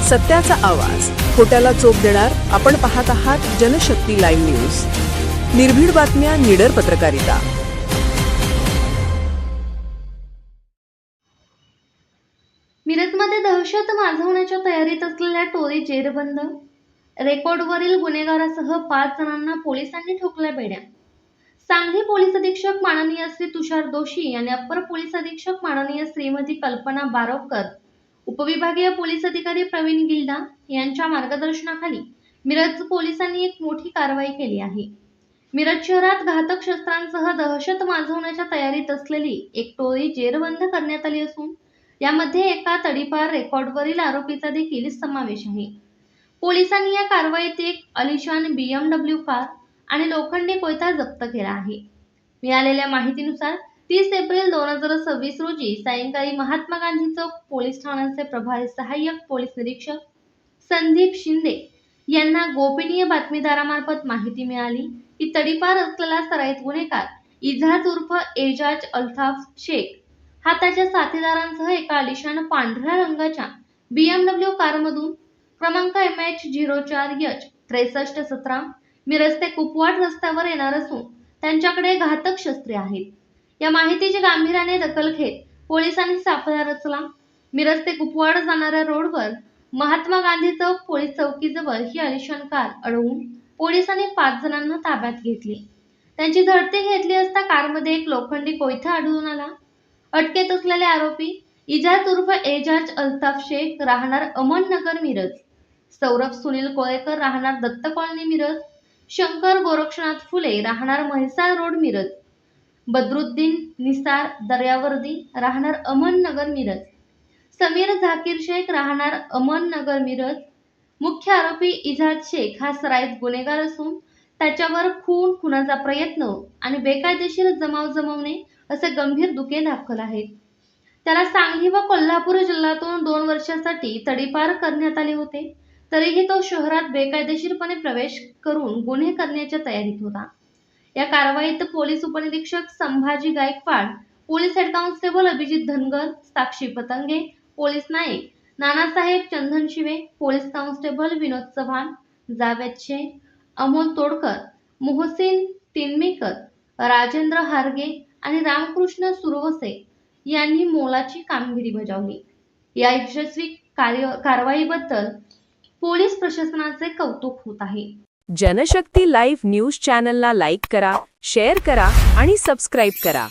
सत्याचा आवाज, खोट्याला चोप देणार. आपण पाहत आहात जनशक्ती लाईव्ह न्यूज. निर्भीड बातम्या, निडर पत्रकारिता. मिरजमध्ये दहशत माजवण्याच्या तयारीत असलेल्या टोळी जेरबंद. रेकॉर्डवरील गुन्हेगारासह 5 जणांना पोलिसांनी ठोकल्या बेड्या. सांगली पोलीस अधीक्षक माननीय श्री तुषार दोशी आणि अप्पर पोलीस अधीक्षक माननीय श्रीमती कल्पना बारोकर, उपविभागीय पोलीस अधिकारी प्रवीण गिल्डा यांच्या मार्गदर्शनाखाली मिरज पोलिसांनी एक मोठी कारवाई केली आहे. मिरज शहरात घातक शस्त्रांसह दहशत माजवण्याच्या तयारीत असलेली एक टोळी जेरबंद करण्यात आली असून यामध्ये एका तडीपार रेकॉर्डवरील आरोपीचा देखील समावेश आहे. पोलिसांनी या कारवाईत एक आलिशान BMW कार आणि लोखंडी कोयता जप्त केला आहे. मिळालेल्या माहितीनुसार 30 एप्रिल 2026 रोजी सायंकाळी महात्मा गांधी चौक पोलीस ठाण्याचे प्रभारी सहाय्यक पोलीस निरीक्षक संदीप शिंदे यांना गोपनीय बातमीदारामार्फत माहिती मिळाली की तडीपार असलेला सराईत गुन्हेगार इजाज उर्फ एजाज अल्ताफ शेख हा त्याच्या साथीदारांसह एका आलिशान पांढऱ्या रंगाच्या BMW कारमधून क्रमांक MH04H6317 मिरज ते कुपवाड रस्त्यावर येणार असून त्यांच्याकडे घातक शस्त्रे आहेत. या माहितीची गांभीर्याने दखल घेत पोलिसांनी सापळा रचला. मिरज ते कुपवाड जाणाऱ्या रोडवर महात्मा गांधी चौक पोलीस चौकीजवळ ही आलिशान कार अडवून पोलिसांनी 5 जणांना ताब्यात घेतले. त्यांची झडती घेतली असता कारमध्ये एक लोखंडी कोयता आढळून आला. अटकेत असलेले आरोपी इजाज उर्फ एजाज अल्ताफ शेख राहणार अमननगर मिरज, सौरभ सुनील कोळेकर राहणार दत्त कॉलनी मिरज, शंकर गोरक्षनाथ फुले राहणार म्हैसाळ रोड मिरज, बदरुद्दीन निसार दर्यावर्दी राहणार अमननगर मिरज, समीर झाकीर शेख राहणार अमननगर मिरज. मुख्य आरोपी इजाज शेख हा सराईत गुन्हेगार असून त्याच्यावर खून, खुनाचा प्रयत्न आणि बेकायदेशीर जमाव जमवणे असे गंभीर गुन्हे दाखल आहेत. त्याला सांगली व कोल्हापूर जिल्ह्यातून 2 वर्षांसाठी तडीपार करण्यात आले होते. तरीही तो शहरात बेकायदेशीरपणे प्रवेश करून गुन्हे करण्याच्या तयारीत होता. या कारवाईत पोलीस उपनिरीक्षक Sambhaji Gaikwad, police head constable Abhijit Dhangar, Sakshi Patange, police Naik Nanasaheb Chandanshive, police constable Vinod Chavan, Javed Shaikh, Amol Todkar, Mohsin Tinmikar, Rajendra Harge आणि रामकृष्ण सुरवसे यांनी मोलाची कामगिरी बजावली. या यशस्वी कारवाईबद्दल पोलीस प्रशासनाचे कौतुक होत आहे. जनशक्ती लाईव्ह न्यूज चॅनलला लाईक करा, शेअर करा आणि सबस्क्राईब करा.